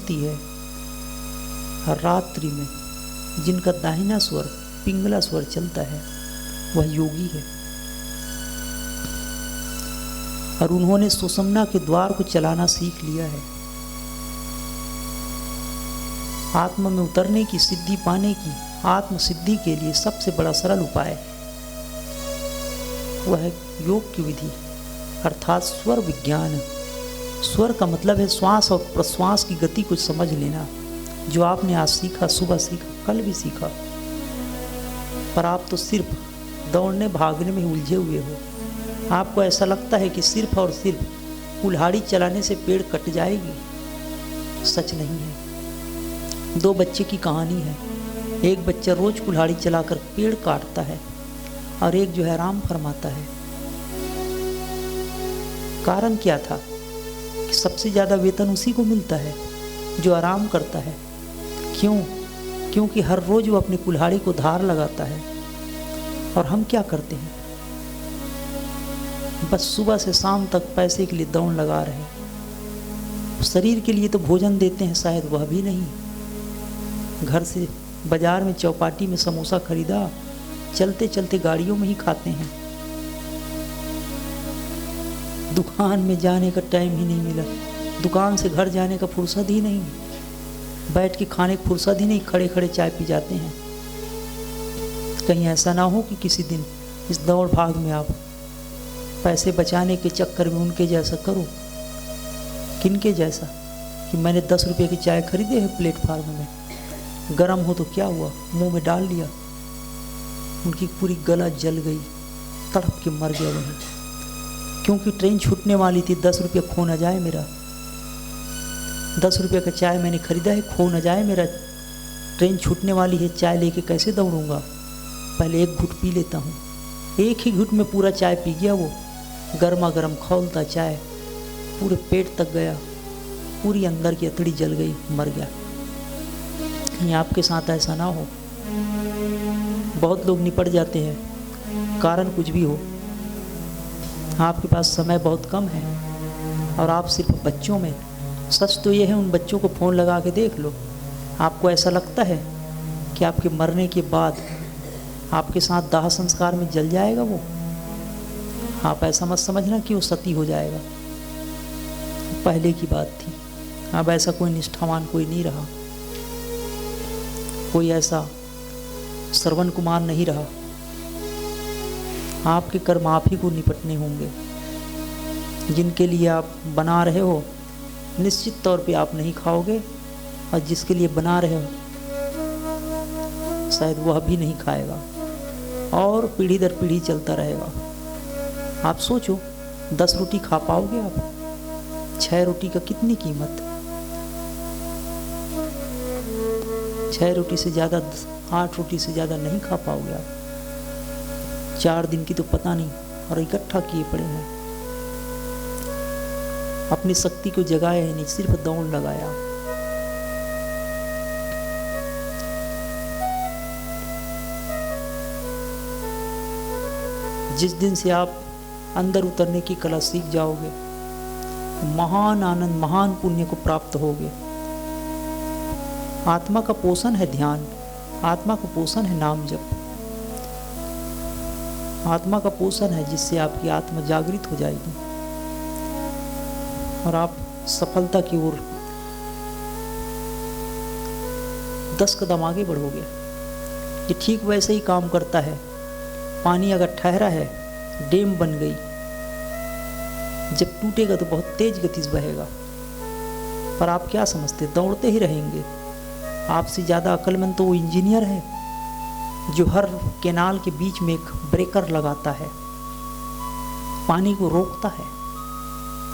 चलती है, हर रात्रि में जिनका दाहिना स्वर पिंगला स्वर चलता है वह योगी है। और उन्होंने सुषुम्ना के द्वार को चलाना सीख लिया है। आत्मा में उतरने की, सिद्धि पाने की, आत्म सिद्धि के लिए सबसे बड़ा सरल उपाय वह है योग की विधि, अर्थात स्वर विज्ञान। स्वर का मतलब है श्वास और प्रश्वास की गति को समझ लेना, जो आपने आज सीखा, सुबह सीखा, कल भी सीखा। पर आप तो सिर्फ दौड़ने भागने में उलझे हुए हो। आपको ऐसा लगता है कि सिर्फ और सिर्फ कुल्हाड़ी चलाने से पेड़ कट जाएगी। सच नहीं है। दो बच्चे की कहानी है। एक बच्चा रोज कुल्हाड़ी चलाकर पेड़ काटता है और एक जो है आराम फरमाता है। कारण क्या था कि सबसे ज़्यादा वेतन उसी को मिलता है जो आराम करता है। क्यों? क्योंकि हर रोज वो अपनी कुल्हाड़ी को धार लगाता है। और हम क्या करते हैं? बस सुबह से शाम तक पैसे के लिए दौड़ लगा रहे हैं। शरीर के लिए तो भोजन देते हैं, शायद वह भी नहीं। घर से बाजार में चौपाटी में समोसा खरीदा, चलते चलते गाड़ियों में ही खाते हैं। दुकान में जाने का टाइम ही नहीं मिला, दुकान से घर जाने का फुर्सत ही नहीं, बैठ के खाने की फुर्सत ही नहीं, खड़े खड़े चाय पी जाते हैं। कहीं ऐसा ना हो कि किसी दिन इस दौड़ भाग में आप पैसे बचाने के चक्कर में उनके जैसा करो। किनके जैसा? कि मैंने 10 रुपये की चाय खरीदे है प्लेटफार्म में, गरम हो तो क्या हुआ, मुंह में डाल लिया, उनकी पूरी गला जल गई, तड़प के मर गया वहीं। क्योंकि ट्रेन छूटने वाली थी, 10 रुपये खो न जाए मेरा। 10 रुपये का चाय मैंने खरीदा है, खो न जाए मेरा। ट्रेन छूटने वाली है, चाय लेके कैसे दौड़ूंगा? पहले एक घुट पी लेता हूँ। एक ही घुट में पूरा चाय पी गया वो, गर्मा गर्म खौलता चाय, पूरे पेट तक गया, पूरी अंदर की अतड़ी जल गई, मर गया। कहीं आपके साथ ऐसा ना हो। बहुत लोग निपट जाते हैं, कारण कुछ भी हो। आपके पास समय बहुत कम है और आप सिर्फ बच्चों में। सच तो ये है, उन बच्चों को फ़ोन लगा के देख लो। आपको ऐसा लगता है कि आपके मरने के बाद आपके साथ दाह संस्कार में जल जाएगा वो? आप ऐसा मत समझना कि वो सती हो जाएगा, पहले की बात थी। अब ऐसा कोई निष्ठावान कोई नहीं रहा, कोई ऐसा श्रवण कुमार नहीं रहा। आपके कर्म आप ही को निपटने होंगे। जिनके लिए आप बना रहे हो निश्चित तौर पे आप नहीं खाओगे, और जिसके लिए बना रहे हो शायद वह भी नहीं खाएगा, और पीढ़ी दर पीढ़ी चलता रहेगा। आप सोचो, 10 रोटी खा पाओगे आप? 6 रोटी का कितनी कीमत? 6 रोटी से ज़्यादा, 8 रोटी से ज़्यादा नहीं खा पाओगे आप। 4 दिन की तो पता नहीं, और इकट्ठा किए पड़े हैं। अपनी शक्ति को जगाया ही नहीं, सिर्फ दौड़ लगाया। जिस दिन से आप अंदर उतरने की कला सीख जाओगे, महान आनंद, महान पुण्य को प्राप्त होगे। आत्मा का पोषण है ध्यान, आत्मा का पोषण है नाम जप, आत्मा का पोषण है जिससे आपकी आत्मा जागृत हो जाएगी और आप सफलता की ओर 10 कदम आगे बढ़ोगे। ये ठीक वैसे ही काम करता है। पानी अगर ठहरा है, डैम बन गई, जब टूटेगा तो बहुत तेज गति से बहेगा। पर आप क्या समझते, दौड़ते ही रहेंगे। आपसे ज़्यादा अक्लमंद तो वो इंजीनियर है जो हर कैनाल के बीच में एक ब्रेकर लगाता है, पानी को रोकता है।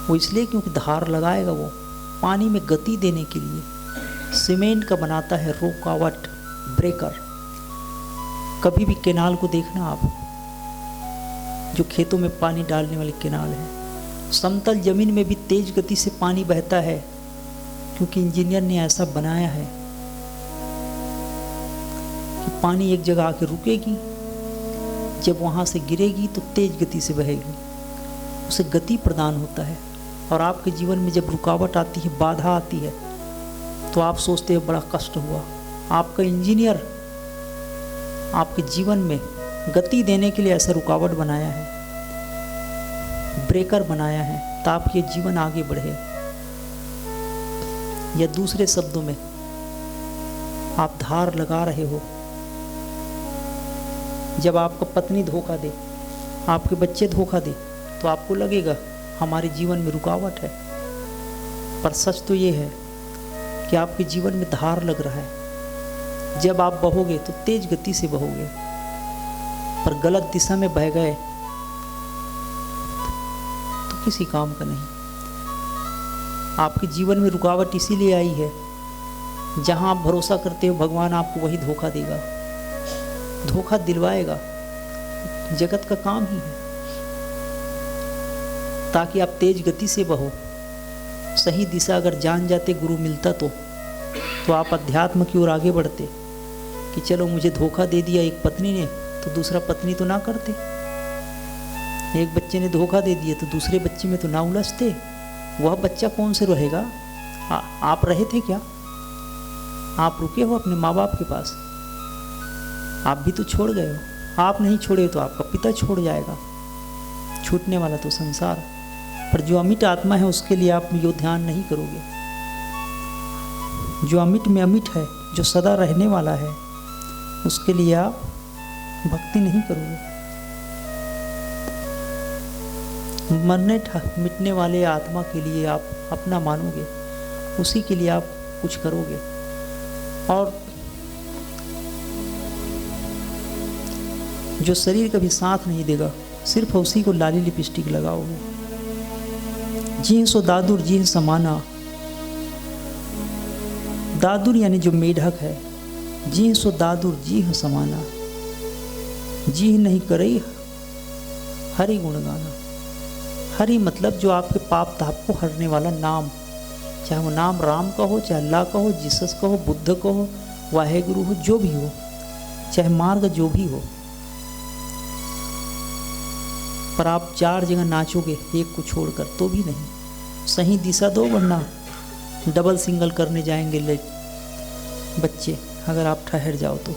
वो इसलिए क्योंकि धार लगाएगा, वो पानी में गति देने के लिए सीमेंट का बनाता है रुकावट, ब्रेकर। कभी भी कैनाल को देखना आप, जो खेतों में पानी डालने वाली कैनाल है, समतल जमीन में भी तेज गति से पानी बहता है, क्योंकि इंजीनियर ने ऐसा बनाया है कि पानी एक जगह आके रुकेगी, जब वहाँ से गिरेगी तो तेज गति से बहेगी, उसे गति प्रदान होता है। और आपके जीवन में जब रुकावट आती है, बाधा आती है, तो आप सोचते हो बड़ा कष्ट हुआ। आपका इंजीनियर आपके जीवन में गति देने के लिए ऐसा रुकावट बनाया है, ब्रेकर बनाया है ताकि ये जीवन आगे बढ़े। या दूसरे शब्दों में आप धार लगा रहे हो। जब आपका पत्नी धोखा दे, आपके बच्चे धोखा दे, तो आपको लगेगा हमारे जीवन में रुकावट है। पर सच तो ये है कि आपके जीवन में धार लग रहा है। जब आप बहोगे तो तेज गति से बहोगे, पर गलत दिशा में बह गए तो किसी काम का नहीं। आपके जीवन में रुकावट इसीलिए आई है, जहां आप भरोसा करते हो भगवान आपको वही धोखा देगा, धोखा दिलवाएगा। जगत का काम ही है ताकि आप तेज गति से बहो। सही दिशा अगर जान जाते, गुरु मिलता तो आप अध्यात्म की ओर आगे बढ़ते कि चलो मुझे धोखा दे दिया एक पत्नी ने तो दूसरा पत्नी तो ना करते, एक बच्चे ने धोखा दे दिया तो दूसरे बच्चे में तो ना उलझते। वह बच्चा कौन से रहेगा? आप रहे थे क्या? आप रुके हो अपने माँ बाप के पास, आप भी तो छोड़ गए हो। आप नहीं छोड़े तो आपका पिता छोड़ जाएगा। छूटने वाला तो संसार, पर जो अमिट आत्मा है उसके लिए आप यो ध्यान नहीं करोगे। जो अमिट में अमिट है, जो सदा रहने वाला है, उसके लिए आप भक्ति नहीं करोगे। मरने मिटने वाले आत्मा के लिए आप अपना मानोगे, उसी के लिए आप कुछ करोगे। और जो शरीर कभी साथ नहीं देगा, सिर्फ उसी को लाली लिपस्टिक लगाओगे। जी सो दादुर जी समाना, दादुर यानी जो मेढक है, जी सो दादुर जी समाना, जी नहीं करई हरि गुण गाना। हरि मतलब जो आपके पाप ताप को हरने वाला नाम, चाहे वो नाम राम का हो, चाहे अल्लाह का हो, जीसस का हो, बुद्ध का हो, वाहेगुरु हो, जो भी हो, चाहे मार्ग जो भी हो। पर आप 4 जगह नाचोगे एक को छोड़कर तो भी नहीं। सही दिशा दो, वरना डबल सिंगल करने जाएंगे बच्चे अगर आप ठहर जाओ तो।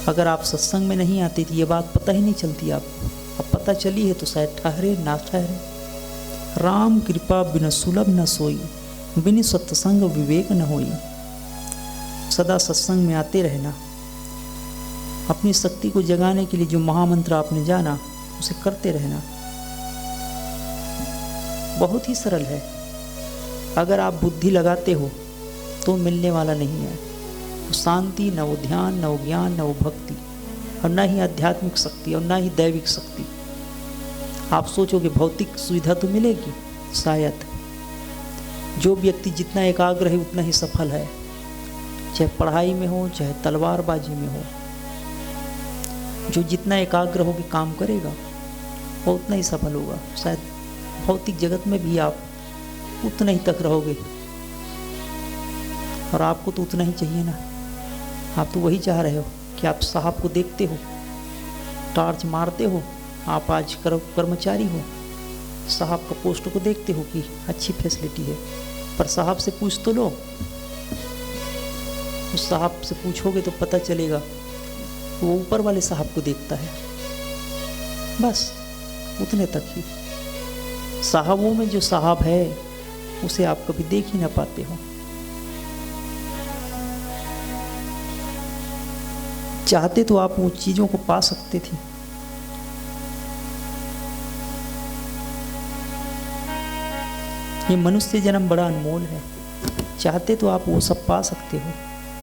अगर आप सत्संग में नहीं आते तो ये बात पता ही नहीं चलती आपको। अब पता चली है तो शायद ठहरे ना ठहरे। राम कृपा बिन सुलभ न सोई, बिन सत्संग विवेक न होई। सदा सत्संग में आते रहना, अपनी शक्ति को जगाने के लिए जो महामंत्र आपने जाना उसे करते रहना। बहुत ही सरल है। अगर आप बुद्धि लगाते हो तो मिलने वाला नहीं है शांति, न वो ध्यान, न वो ज्ञान, न वो भक्ति, और न ही आध्यात्मिक शक्ति और न ही दैविक शक्ति। आप सोचोगे भौतिक सुविधा तो मिलेगी, शायद। जो व्यक्ति जितना एकाग्र है उतना ही सफल है, चाहे पढ़ाई में हो चाहे तलवारबाजी में हो। जो जितना एकाग्र होकर काम करेगा वो उतना ही सफल होगा। शायद भौतिक जगत में भी आप उतना ही तक रहोगे, और आपको तो उतना ही चाहिए ना। आप तो वही चाह रहे हो कि आप साहब को देखते हो, टार्च मारते हो, आप आज कर्मचारी हो, साहब का पोस्ट को देखते हो कि अच्छी फैसिलिटी है, पर साहब से पूछ तो लो। उस साहब से पूछोगे तो पता चलेगा वो ऊपर वाले साहब को देखता है, बस उतने तक ही। साहबों में जो साहब है उसे आप कभी देख ही ना पाते हो। चाहते तो आप उन चीज़ों को पा सकते थे। ये मनुष्य जन्म बड़ा अनमोल है, चाहते तो आप वो सब पा सकते हो।